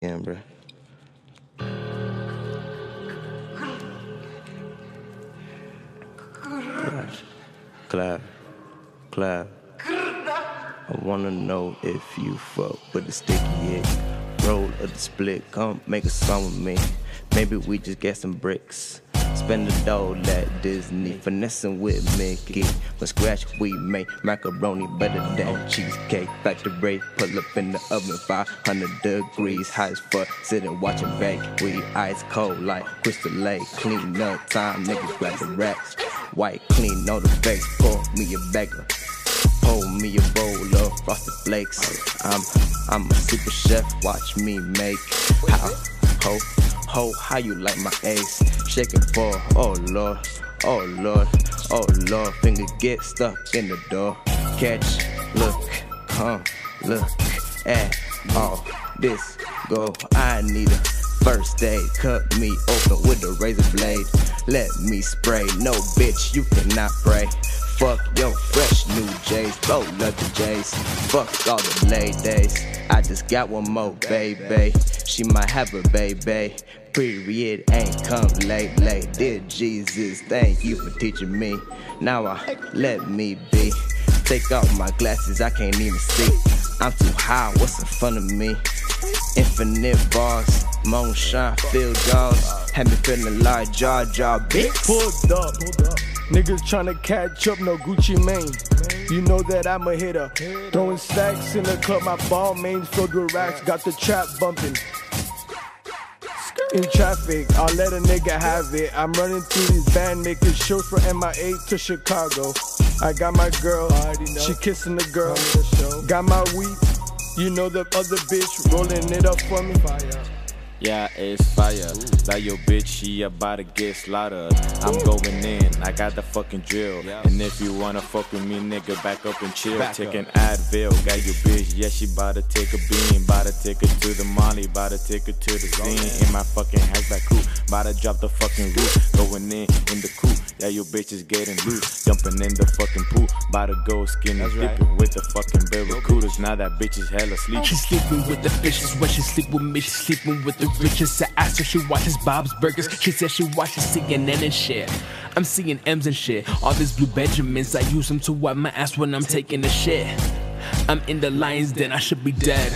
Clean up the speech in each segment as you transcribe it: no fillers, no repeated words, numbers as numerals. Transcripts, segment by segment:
Yeah, bro. Clap. I wanna know if you fuck with the sticky egg. Roll of the split, come make a song with me. Maybe we just get some bricks. Spend the dough like Disney, finessing with Mickey. From scratch we make macaroni better than cheesecake. Factory, pull up in the oven, 500 degrees, high as fuck. Sitting watching bake, we ice cold like Crystal Lake. Clean up time, niggas grab the racks. White clean on the face, pour me a bagger. Pour me a bowl of frosted flakes. I'm a super chef, watch me make. How you like my ace? Shaking for, oh lord, finger get stuck in the door. Catch, look, come, look at all this go. I need a first aid, cut me open with a razor blade. Let me spray, no bitch, you cannot pray. Fuck your fresh new J's, roll up the J's. Fuck all the ladies, I just got one more baby. She might have a baby, period ain't come late. Dear Jesus, thank you for teaching me. Now let me be. Take off my glasses, I can't even see. I'm too high, what's in front of me? Infinite bars, moonshine, field jaws. Had me feeling like Jar Jar Binks. Pulled up. Niggas tryna catch up, no Gucci Mane. You know that I'm a hitter. Throwing stacks in the club, my ball mains filled with racks. Got the trap bumping. In traffic, I'll let a nigga have it. I'm running through these band making shows from MIA to Chicago. I got my girl, she kissing the girl. Got my weed, you know the other bitch rolling it up for me. Yeah, it's fire. Like your bitch, she about to get slaughtered. I'm going in, I got the fucking drill. And if you wanna fuck with me, nigga, back up and chill. Take an Advil, got your bitch, yeah, she bout to take a beam. Bout to take her to the molly, bout to take her to the scene. In my fucking hatchback coupe, bout to drop the fucking roof. Going in the coupe, yeah, your bitch is getting loose. Jumping in the fucking pool, bout to go skinny dipping with the fucking barracudas. Now that bitch is hella sleepy. She's sleeping with the fishes, when she sleep with me, she's sleeping with the richest. I asked her she watches Bob's Burgers. She said she watches CNN and shit. I'm seeing M's and shit. All these blue Benjamins, I use them to wipe my ass when I'm taking a shit. I'm in the lion's den, I should be dead,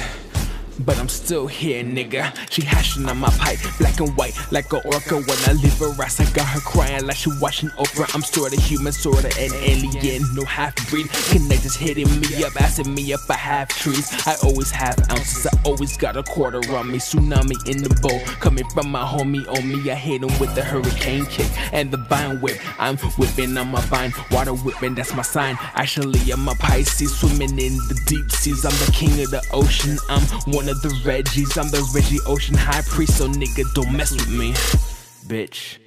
but I'm still here, nigga. She hashing on my pipe, black and white, like an orca. When I leave her ass, I got her crying like she watching Oprah. I'm sorta human, sorta an alien, no half-breed. Connectors hitting me up, asking me if I have trees. I always have ounces, I always got a quarter on me. Tsunami in the bowl, coming from my homie on me. I hit him with the hurricane kick and the vine whip. I'm whipping on my vine, water whipping, that's my sign. Actually, I'm a Pisces, swimming in the deep seas. I'm the king of the ocean, I'm one of the Reggies, I'm the Reggie Ocean high priest, so nigga don't mess with me, bitch.